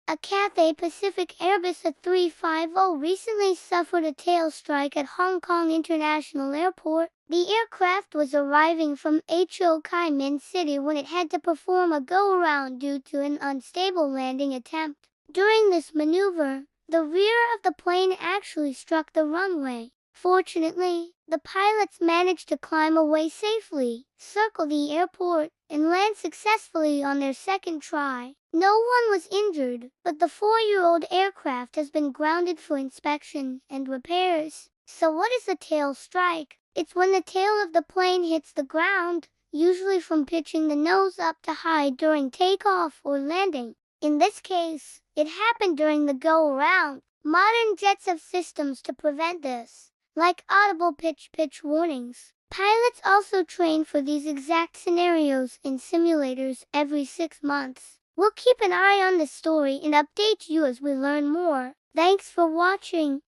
A Cathay Pacific Airbus A350 recently suffered a tail strike at Hong Kong International Airport. The aircraft was arriving from Ho Chi Minh City when it had to perform a go-around due to an unstable landing attempt. During this maneuver, the rear of the plane actually struck the runway. Fortunately, the pilots managed to climb away safely, circle the airport, and land successfully on their second try. No one was injured, but the 4-year-old aircraft has been grounded for inspection and repairs. So what is a tail strike? It's when the tail of the plane hits the ground, usually from pitching the nose up to high during takeoff or landing. In this case, it happened during the go-around. Modern jets have systems to prevent this, like audible pitch warnings. Pilots also train for these exact scenarios in simulators every 6 months. We'll keep an eye on this story and update you as we learn more. Thanks for watching.